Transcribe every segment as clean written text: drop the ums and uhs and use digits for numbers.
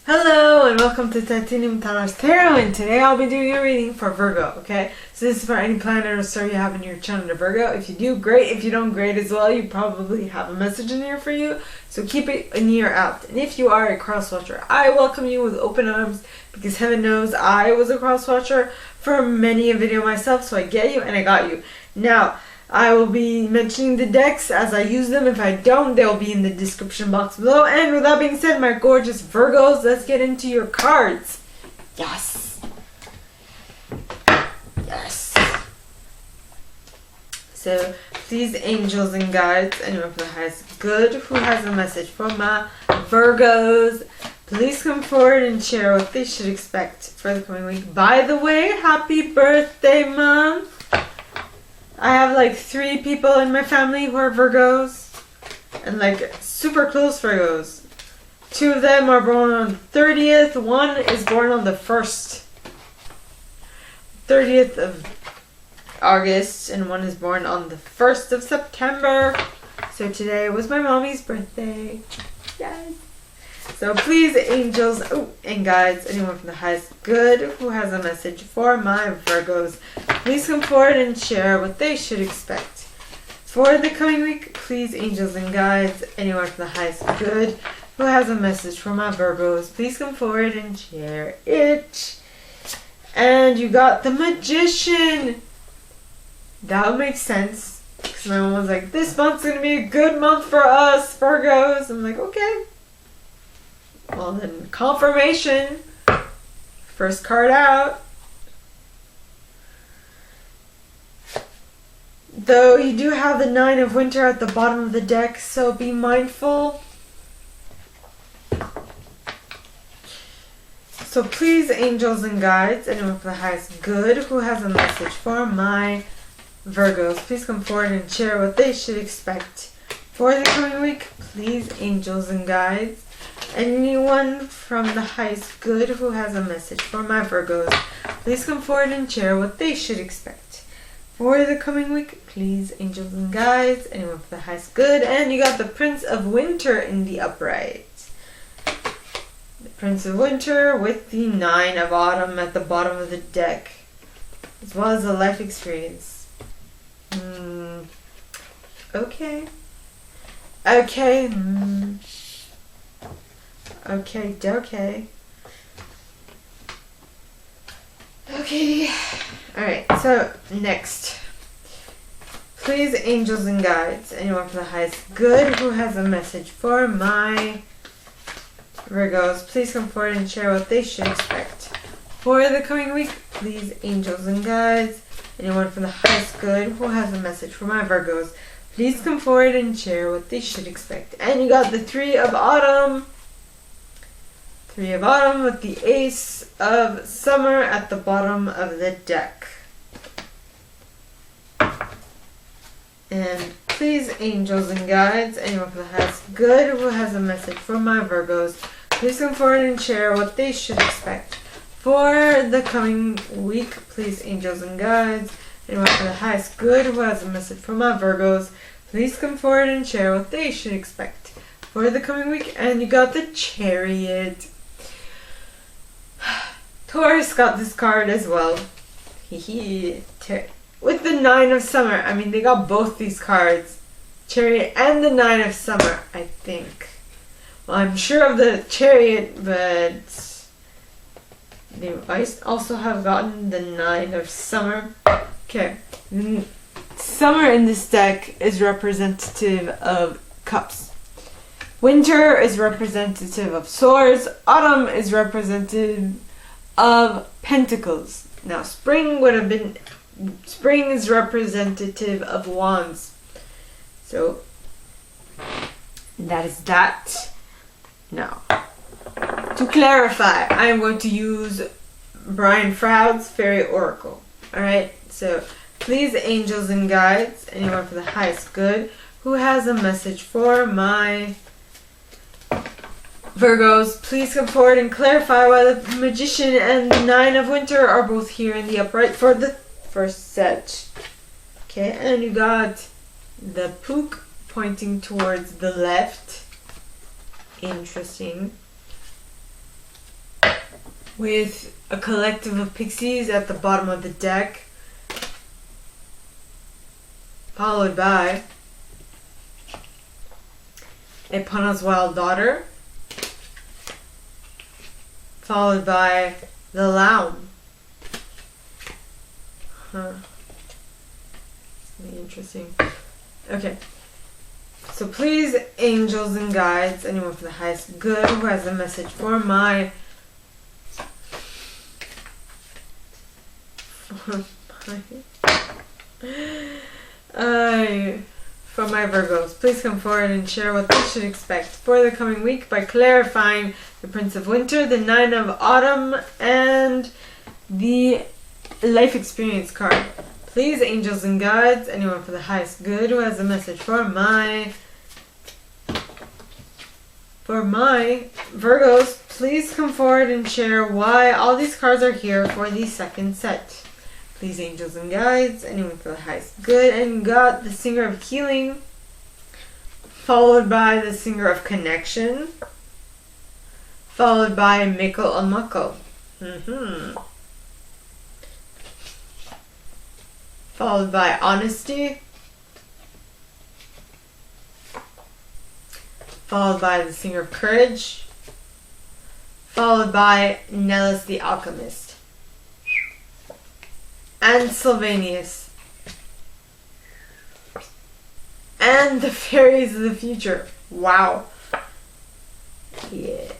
Hello and welcome to Titanium Talar's Tarot, and today I'll be doing a reading for Virgo, okay? So this is for any planet or star you have in your chart of Virgo. If you do, great. If you don't, great as well. You probably have a message in here for you, so keep it an ear out. And if you are a cross-watcher, I welcome you with open arms, because heaven knows I was a cross-watcher for many a video myself, so I get you and I got you. Now, I will be mentioning the decks as I use them. If I don't, they'll be in the description box below. And with that being said, my gorgeous Virgos, let's get into your cards. Yes. Yes. So, please, angels and guides, anyone from the highest good who has a message for my Virgos, please come forward and share what they should expect for the coming week. By the way, happy birthday month. I have like 3 people in my family who are Virgos, and like super close Virgos. 2 of them are born on the 30th, 1 is born on the 30th of August, and 1 is born on the 1st of September. So today was my mommy's birthday. Yes. So please, angels and guides, anyone from the highest good who has a message for my Virgos, please come forward and share what they should expect for the coming week. Please, angels and guides, anyone from the highest good who has a message for my Virgos, please come forward and share it. And you got the Magician. That would make sense, because my mom was like, this month's going to be a good month for us Virgos. I'm like, okay. Well then, confirmation. First card out. Though you do have the 9 of Winter at the bottom of the deck, so be mindful. So please, angels and guides, anyone for the highest good who has a message for my Virgos, please come forward and share what they should expect for the coming week. Please, angels and guides, anyone from the highest good who has a message for my Virgos, please come forward and share what they should expect for the coming week. Please, angels and guides, anyone from the highest good. And you got the Prince of Winter in the upright. The Prince of Winter with the 9 of Autumn at the bottom of the deck, as well as a life experience. Okay. Okay. Okay. Alright, so next. Please, angels and guides, anyone from the highest good who has a message for my Virgos, please come forward and share what they should expect for the coming week. Please, angels and guides, anyone from the highest good who has a message for my Virgos, please come forward and share what they should expect. And you got the 3 of Autumn. 3 of Autumn with the Ace of Summer at the bottom of the deck. And please, angels and guides, anyone from the highest good who has a message for my Virgos, please come forward and share what they should expect for the coming week. Please, angels and guides, anyone from the highest good who has a message for my Virgos, please come forward and share what they should expect for the coming week. And you got the Chariot. Taurus got this card as well. With the 9 of Summer. I mean, they got both these cards. Chariot and the 9 of Summer, I think. Well, I'm sure of the Chariot, but they also have gotten the 9 of Summer. Okay. Summer in this deck is representative of Cups. Winter is representative of Swords. Autumn is representative of Pentacles. Now, Spring is representative of Wands. So, that is that. Now, to clarify, I am going to use Brian Froud's Fairy Oracle. Alright, so please, angels and guides, anyone for the highest good who has a message for my Virgos, please come forward and clarify why the Magician and the 9 of Winter are both here in the upright for the first set. Okay, and you got the Pook pointing towards the left. Interesting. with a collective of pixies at the bottom of the deck, followed by Epona's wild daughter, followed by the Laum. Really interesting. Okay. So please, angels and guides, anyone for the highest good who has a message for my Virgos, please come forward and share what they should expect for the coming week by clarifying the Prince of Winter, the Nine of Autumn, and the Life Experience card. Please, angels and guides, anyone for the highest good who has a message for my Virgos, please come forward and share why all these cards are here for the second set. Please, angels and guides, anyone for the highest good, and got the Singer of Healing, followed by the Singer of Connection, followed by Miko on Mako. Followed by Honesty, followed by the Singer of Courage, followed by Nellis the Alchemist, and Sylvanus, and the Fairies of the Future. Wow. Yeah.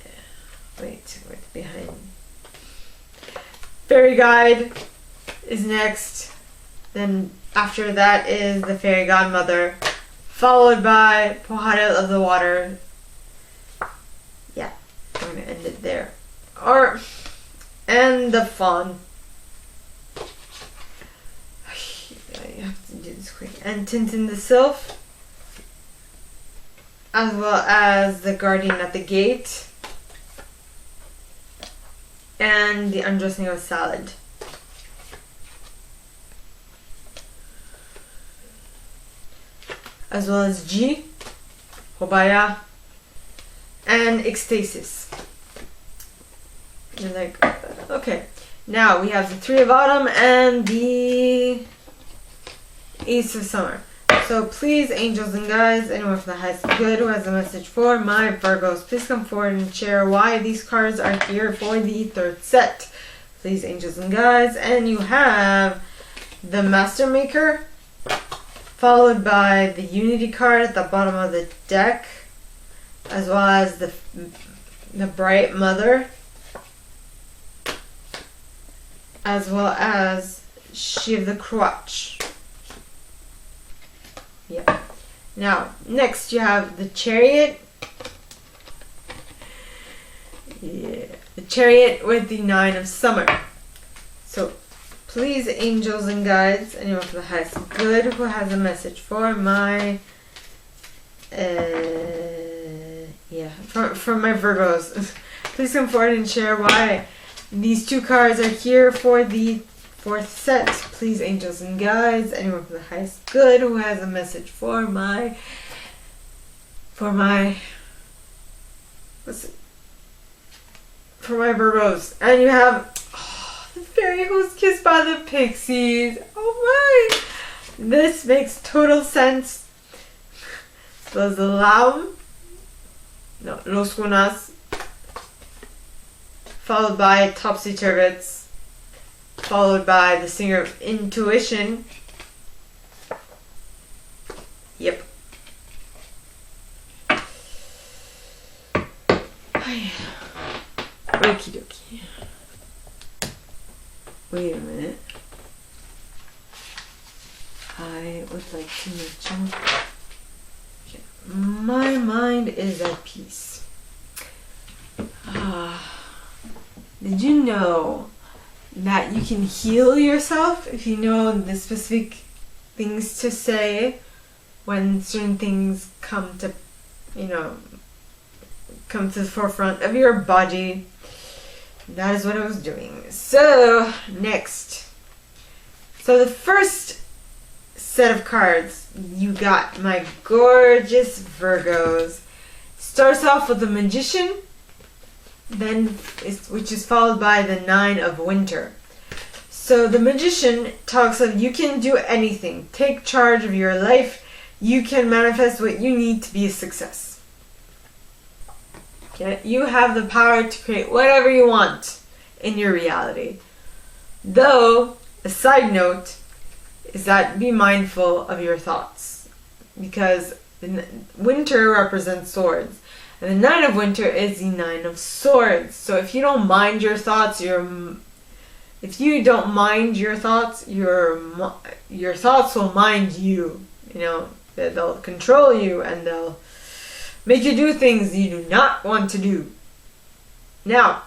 Wait, behind. Fairy Guide is next. Then after that is the Fairy Godmother, followed by Pohara of the Water. Yeah, I'm going to end it there. And the Fawn. I have to do this quick. And Tintin the Sylph, as well as the Guardian at the Gate, and the Undressing of Salad. As well as G, Hobaya, and Ecstasis. You're like, okay. Now we have the Three of Autumn and the Ace of Summer. So please, angels and guides, anyone for the highest good who has a message for my Virgos, please come forward and share why these cards are here for the third set. Please, angels and guides, and you have the Master Maker, followed by the Unity card at the bottom of the deck, as well as the Bright Mother, as well as Shiv the Crotch. Yeah. Now, next you have the Chariot. Yeah. The Chariot with the Nine of Summer. So, please, angels and guides, anyone for the highest good who has a message for my, for my Virgos, please come forward and share why these two cards are here for the fourth set. Please, angels and guides, anyone for the highest good who has a message for my Virgos. And you have the Fairy who's kissed by the Pixies. Oh my! This makes total sense. So there's the Laum, no, Los Gunas, followed by Topsy Turvets, followed by the Singer of Intuition. Yep. Okie dokie. Wait a minute. I would like to mention. Okay. My mind is at peace. Did you know that you can heal yourself if you know the specific things to say when certain things come to the forefront of your body? That is what I was doing. So, next. So the first set of cards, you got my gorgeous Virgos. Starts off with the Magician, which is followed by the 9 of Winter. So the Magician talks of you can do anything. Take charge of your life. You can manifest what you need to be a success. Okay? You have the power to create whatever you want in your reality. Though, a side note is that be mindful of your thoughts. Because Winter represents swords. And the 9 of Winter is the 9 of Swords. So if you don't mind your thoughts, if you don't mind your thoughts, your thoughts will mind you. You know, they'll control you and they'll make you do things you do not want to do. Now,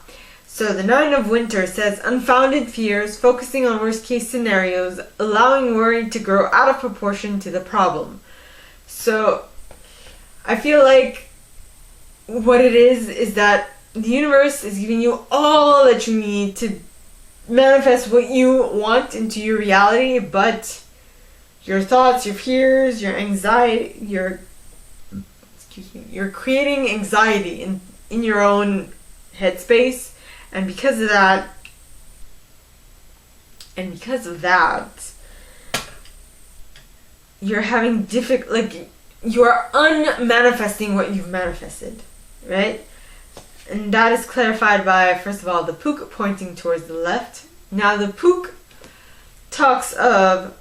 so the 9 of Winter says unfounded fears, focusing on worst case scenarios, allowing worry to grow out of proportion to the problem. So I feel like what it is that the universe is giving you all that you need to manifest what you want into your reality, but your thoughts, your fears, your anxiety, you're creating anxiety in your own headspace, and because of that, you're having you are unmanifesting what you've manifested, right? And that is clarified by, first of all, the Pook pointing towards the left. Now the Pook talks of,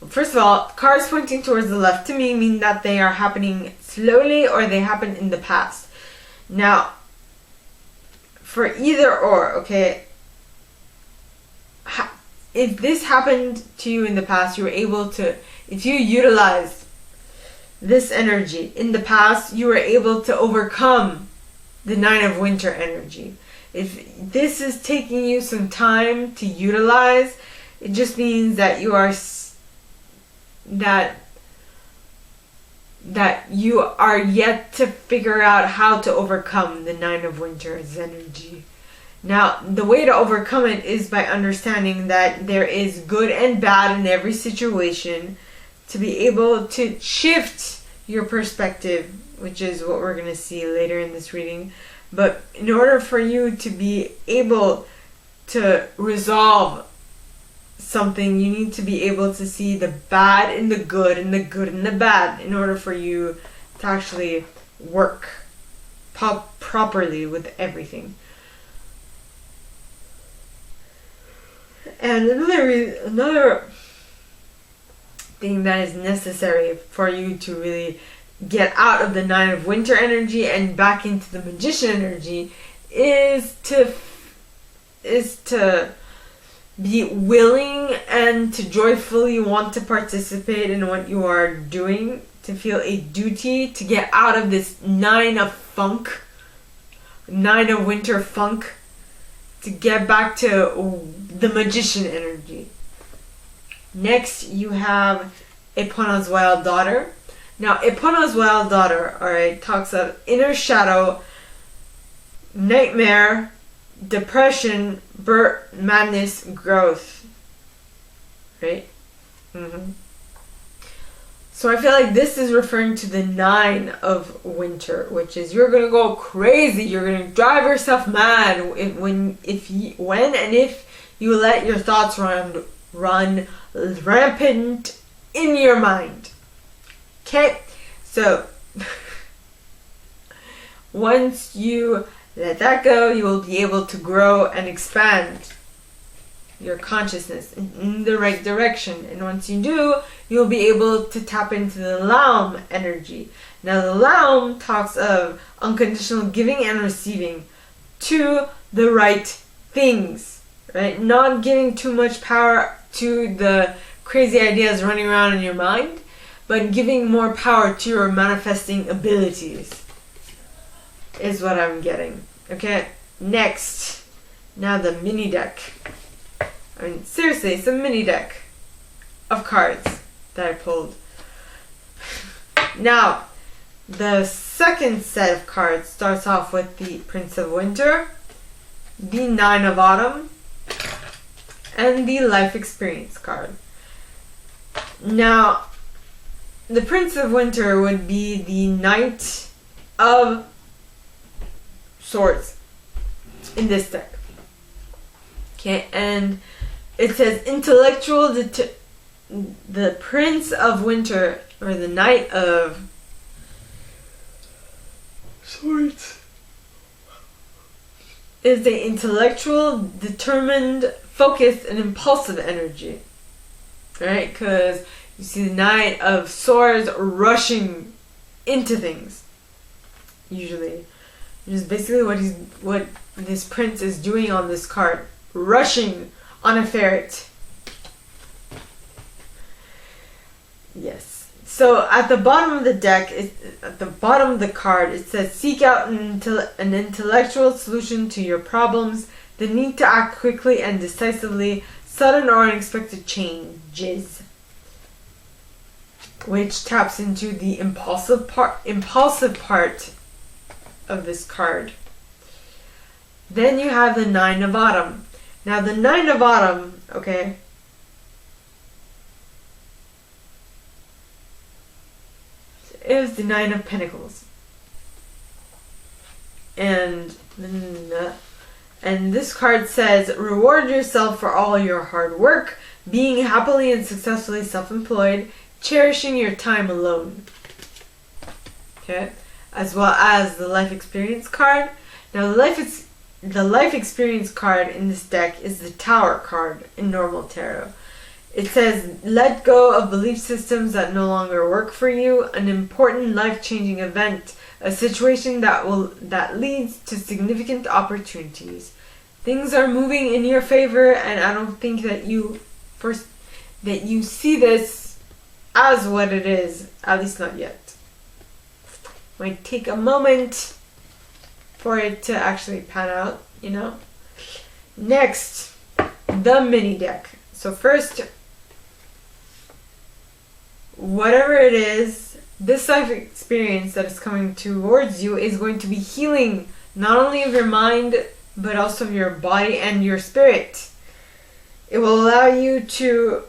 first of all, cards pointing towards the left to me mean that they are happening slowly or they happen in the past. Now, for either or, okay, if this happened to you in the past, you were able to, if you utilized this energy in the past, you were able to overcome the 9 of Winter energy. If this is taking you some time to utilize, it just means that you are that you are yet to figure out how to overcome the 9 of Winter's energy. Now, the way to overcome it is by understanding that there is good and bad in every situation, to be able to shift your perspective, which is what we're going to see later in this reading. But in order for you to be able to resolve something, you need to be able to see the bad in the good and the good in the bad in order for you to actually work properly with everything. And another thing that is necessary for you to really get out of the 9 of Winter energy and back into the Magician energy is to be willing and to joyfully want to participate in what you are doing, to feel a duty to get out of this 9 of Winter funk, to get back to the Magician energy. Next, you have Epona's Wild Daughter. Now, Epona's Wild Daughter, alright, talks of inner shadow, nightmare, depression, birth, madness, growth. Right? So I feel like this is referring to the 9 of Winter, which is you're gonna go crazy, you're gonna drive yourself mad when and if you let your thoughts run rampant in your mind. Okay, so once you let that go, you will be able to grow and expand your consciousness in the right direction. And once you do, you'll be able to tap into the Laum energy. Now the Laum talks of unconditional giving and receiving to the right things, right? Not giving too much power to the crazy ideas running around in your mind, but giving more power to your manifesting abilities is what I'm getting. Okay, next, now the mini deck. I mean, seriously, it's a mini deck of cards that I pulled. Now, the second set of cards starts off with the Prince of Winter, the 9 of Autumn, and the Life Experience card. Now, the Prince of Winter would be the Knight of Swords. in this deck. Okay, and it says intellectual, the Prince of Winter, or the Knight of Swords, is the intellectual, determined, focused, and impulsive energy. Right? Because you see the Knight of Swords rushing into things. Usually. Which is basically what this prince is doing on this card. Rushing on a ferret. Yes. So at the bottom of the deck, at the bottom of the card, it says seek out an intellectual solution to your problems, the need to act quickly and decisively, sudden or unexpected changes, which taps into the impulsive part of this card. Then you have the Nine of Autumn. Now the Nine of Autumn, okay, is the Nine of Pentacles. And this card says, reward yourself for all your hard work, being happily and successfully self-employed, cherishing your time alone. Okay, as well as the life experience card. Now the life experience card in this deck is the Tower card in normal tarot. It says, let go of belief systems that no longer work for you, an important life-changing event, a situation that leads to significant opportunities. Things are moving in your favor, and I don't think that you see this as what it is, at least not yet. Might take a moment for it to actually pan out, you know. Next, the mini deck. So first, whatever it is, this life experience that is coming towards you is going to be healing not only of your mind, but also of your body and your spirit. It will allow you to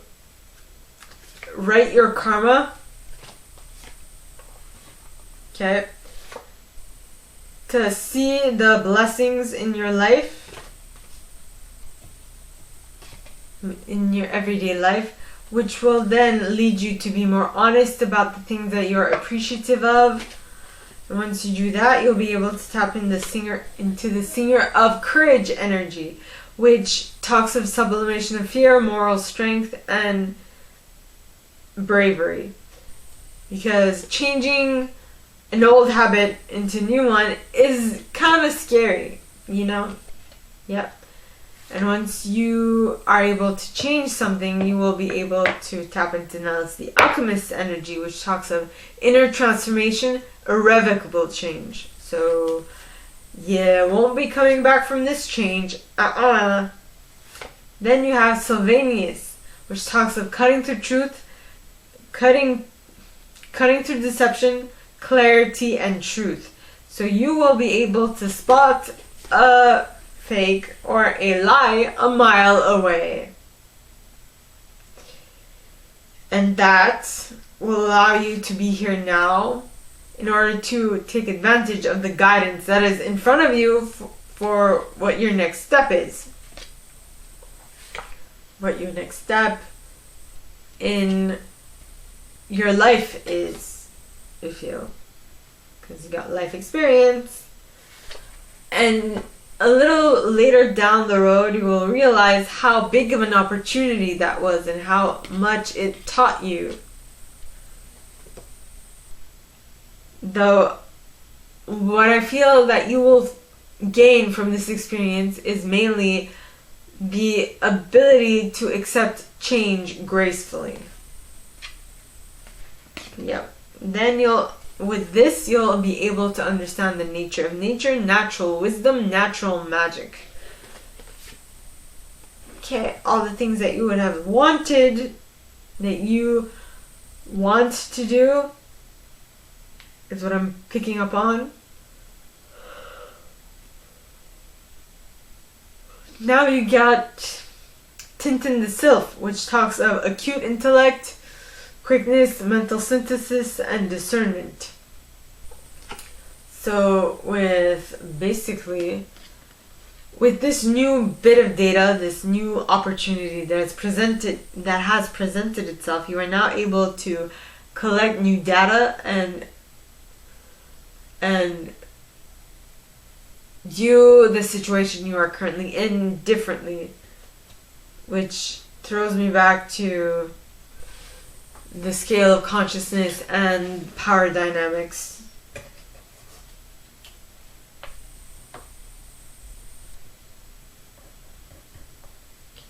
write your karma. Okay. To see the blessings in your life, in your everyday life, which will then lead you to be more honest about the things that you're appreciative of. And once you do that, you'll be able to tap into the Singer of Courage energy, which talks of sublimation of fear, moral strength, and bravery. Because changing an old habit into a new one is kind of scary, you know? Yep. And once you are able to change something, you will be able to tap into now the Alchemist energy, which talks of inner transformation, irrevocable change. So, yeah, won't be coming back from this change. Then you have Sylvanus, which talks of cutting through truth, cutting through deception, clarity, and truth. So you will be able to spot a fake or a lie a mile away. And that will allow you to be here now in order to take advantage of the guidance that is in front of you for what your next step is. What your next step in your life is, if you, because you got life experience. And a little later down the road, you will realize how big of an opportunity that was and how much it taught you. Though, what I feel that you will gain from this experience is mainly the ability to accept change gracefully. Yep. Then you'll be able to understand the nature of nature, natural wisdom, natural magic. Okay, all the things that you would have wanted, that you want to do, is what I'm picking up on. Now you got Tintin the Sylph, which talks of acute intellect, quickness, mental synthesis, and discernment. So with basically with this new bit of data, this new opportunity that has presented itself, you are now able to collect new data and view the situation you are currently in differently, which throws me back to the scale of consciousness and power dynamics.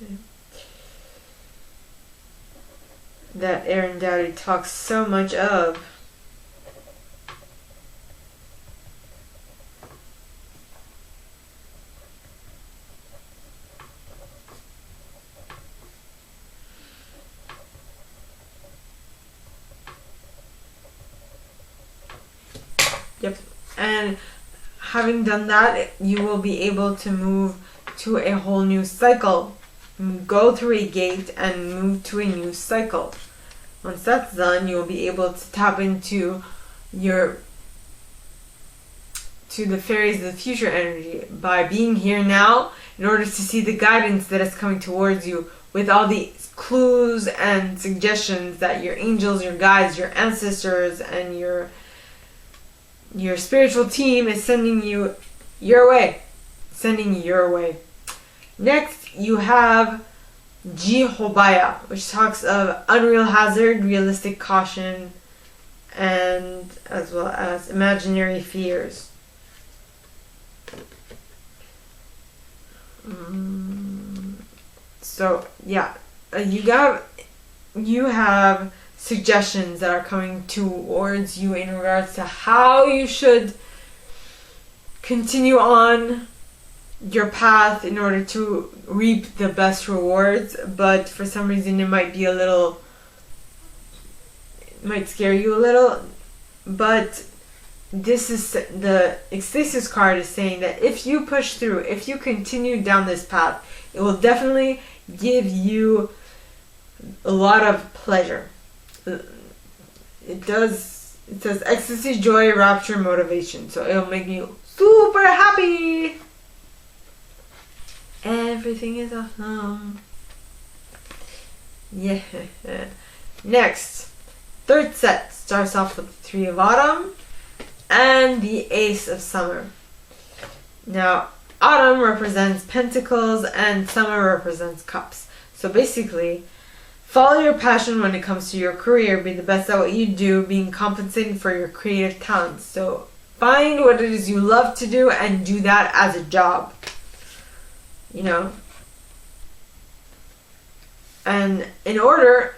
Okay. That Aaron Dowdy talks so much of. Yep. And having done that, you will be able to move to a whole new cycle. Go through a gate and move to a new cycle. Once that's done, you will be able to tap into the fairies of the future energy by being here now in order to see the guidance that is coming towards you with all the clues and suggestions that your angels, your guides, your ancestors, and your spiritual team is sending your way. Next, you have Jihobaya, which talks of unreal hazard, realistic caution, and as well as imaginary fears. So yeah, you have suggestions that are coming towards you in regards to how you should continue on your path in order to reap the best rewards, but for some reason it might scare you a little. But this is the Ecstasis card is saying that if you push through, if you continue down this path, it will definitely give you a lot of pleasure. It says ecstasy, joy, rapture, motivation. So it'll make you super happy. Everything is awesome. Yeah. Next, third set starts off with the Three of Autumn and the Ace of Summer. Now, Autumn represents Pentacles and Summer represents Cups. So basically, follow your passion when it comes to your career. Be the best at what you do, being compensated for your creative talents. So find what it is you love to do and do that as a job. And in order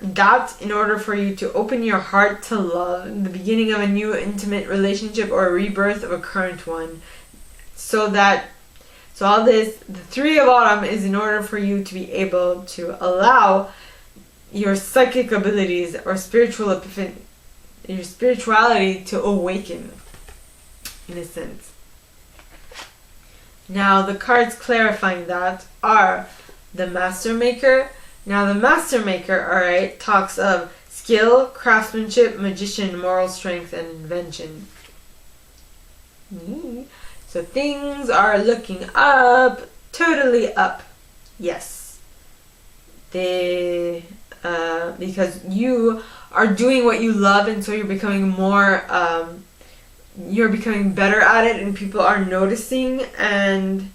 for you to open your heart to love, the beginning of a new intimate relationship or a rebirth of a current one, so all this, the Three of Autumn is in order for you to be able to allow your psychic abilities or your spirituality to awaken, in a sense. Now, the cards clarifying that are the Master Maker. Now, the Master Maker, alright, talks of skill, craftsmanship, magician, moral strength, and invention. So things are looking up, totally up. Yes. Because you are doing what you love, and so you're becoming better at it, and people are noticing, and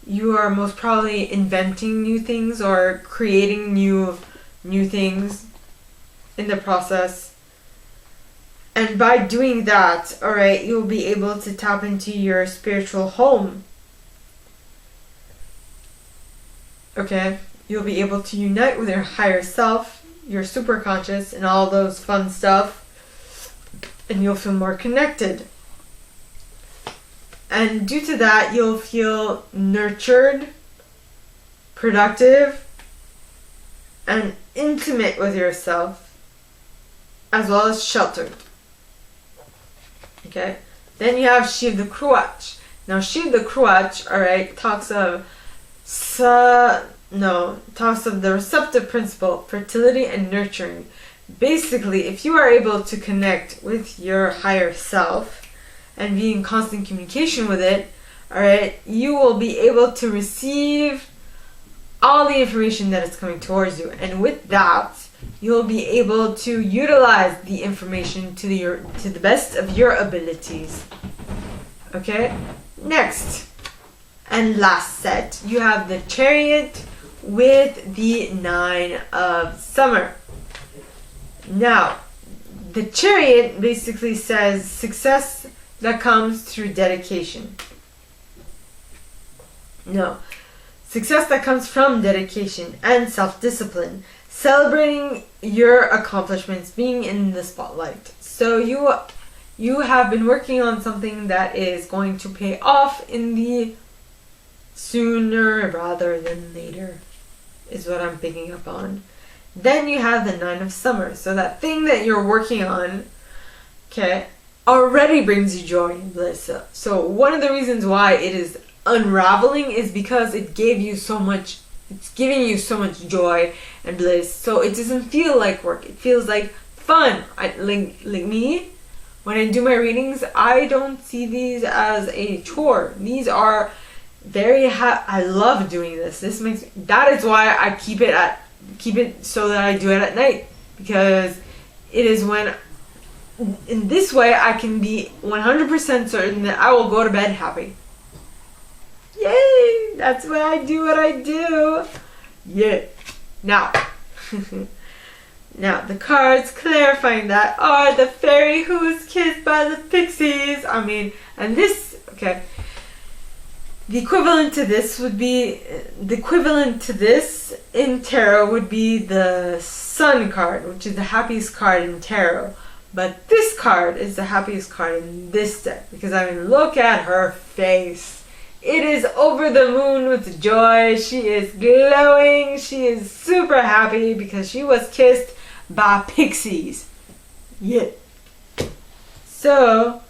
you are most probably inventing new things or creating new things in the process. And by doing that, alright, you'll be able to tap into your spiritual home. Okay? You'll be able to unite with your higher self, your superconscious, and all those fun stuff. And you'll feel more connected. And due to that, you'll feel nurtured, productive, and intimate with yourself, as well as sheltered. Okay? Then you have Shiv the Kruach. Now, Shiv the Kruach, alright, talks of the receptive principle, fertility and nurturing. Basically, if you are able to connect with your higher self and be in constant communication with it, alright, you will be able to receive all the information that is coming towards you. And with that, you'll be able to utilize the information to the best of your abilities. Okay? Next and last set, you have the Chariot with the 9 of Summer. Now, the Chariot basically says success that comes through dedication. No. Success that comes from dedication and self-discipline. Celebrating your accomplishments, being in the spotlight. So you have been working on something that is going to pay off in the sooner rather than later, is what I'm picking up on. Then you have the 9 of Summer. So that thing that you're working on, okay, already brings you joy and bliss. So one of the reasons why it is unraveling is because it gave you so much, it's giving you so much joy and bliss. So it doesn't feel like work. It feels like fun. Like me, when I do my readings, I don't see these as a chore. These are very I love doing this. That is why I keep it so that I do it at night, because it is when in this way I can be 100% certain that I will go to bed happy. Yay! That's why I do what I do. Yeah. Now, now the cards clarifying that are the fairy who is kissed by the pixies. And this, okay. The equivalent to this in tarot would be the Sun card, which is the happiest card in tarot. But this card is the happiest card in this deck, because look at her face. It is over the moon with joy. She is glowing. She is super happy because she was kissed by pixies. Yeah. So,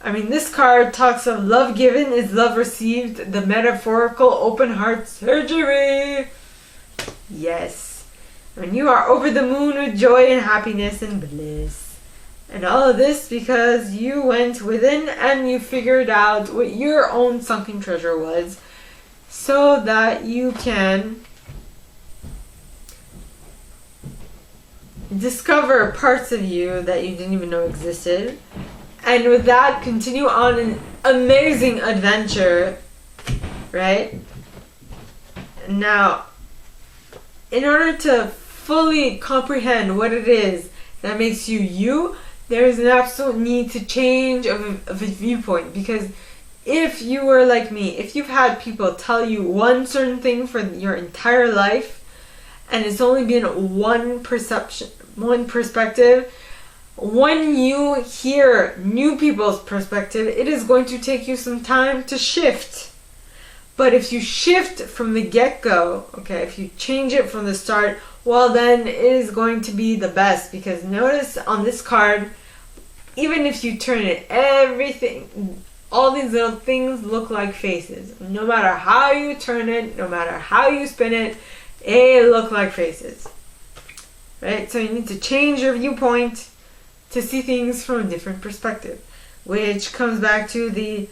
this card talks of love given is love received, the metaphorical open heart surgery. Yes. And you are over the moon with joy and happiness and bliss. And all of this because you went within and you figured out what your own sunken treasure was, so that you can discover parts of you that you didn't even know existed. And with that, continue on an amazing adventure, right? Now, in order to fully comprehend what it is that makes you you, there is an absolute need to change of a viewpoint. Because if you were like me, if you've had people tell you one certain thing for your entire life, and it's only been one perception, one perspective, when you hear new people's perspective, it is going to take you some time to shift. But if you shift from the get-go, okay, if you change it from the start, well then it is going to be the best. Because notice on this card, even if you turn it, everything, all these little things look like faces. No matter how you turn it, no matter how you spin it, they look like faces. Right? So you need to change your viewpoint to see things from a different perspective, which comes back to the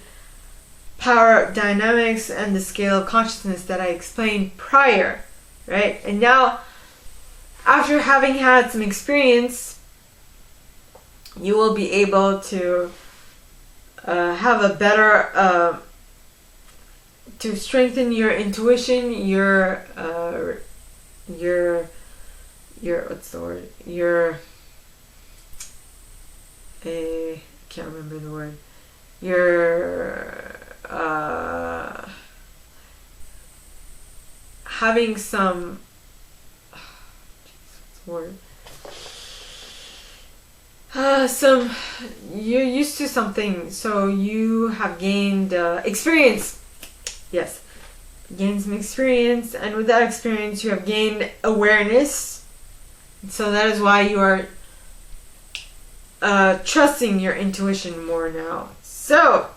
power dynamics and the scale of consciousness that I explained prior, right? And now, after having had some experience, you will be able to have a better, to strengthen your intuition, your what's the word? I can't remember the word. Having some word. You're used to something, so you have gained experience. Yes, gained some experience, and with that experience, you have gained awareness. So that is why you are trusting your intuition more now. So,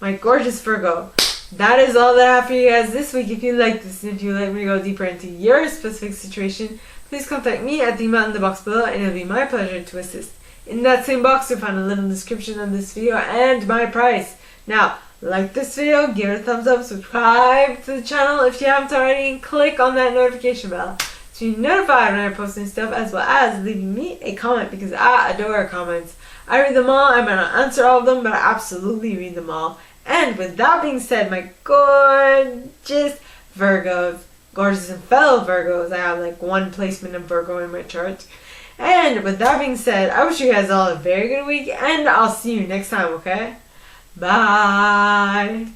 my gorgeous Virgo, that is all that I have for you guys this week. If you like this and if you like me to go deeper into your specific situation, please contact me at the email in the box below, and it'll be my pleasure to assist. In that same box, you'll find a little description of this video and my price. Now, like this video, give it a thumbs up, subscribe to the channel if you haven't already, and click on that notification bell to be notified when I post new stuff, as well as leaving me a comment, because I adore comments. I read them all. I might not answer all of them, but I absolutely read them all. And with that being said, my gorgeous Virgos, gorgeous and fellow Virgos, I have like one placement of Virgo in my chart. And with that being said, I wish you guys all a very good week, and I'll see you next time, okay? Bye!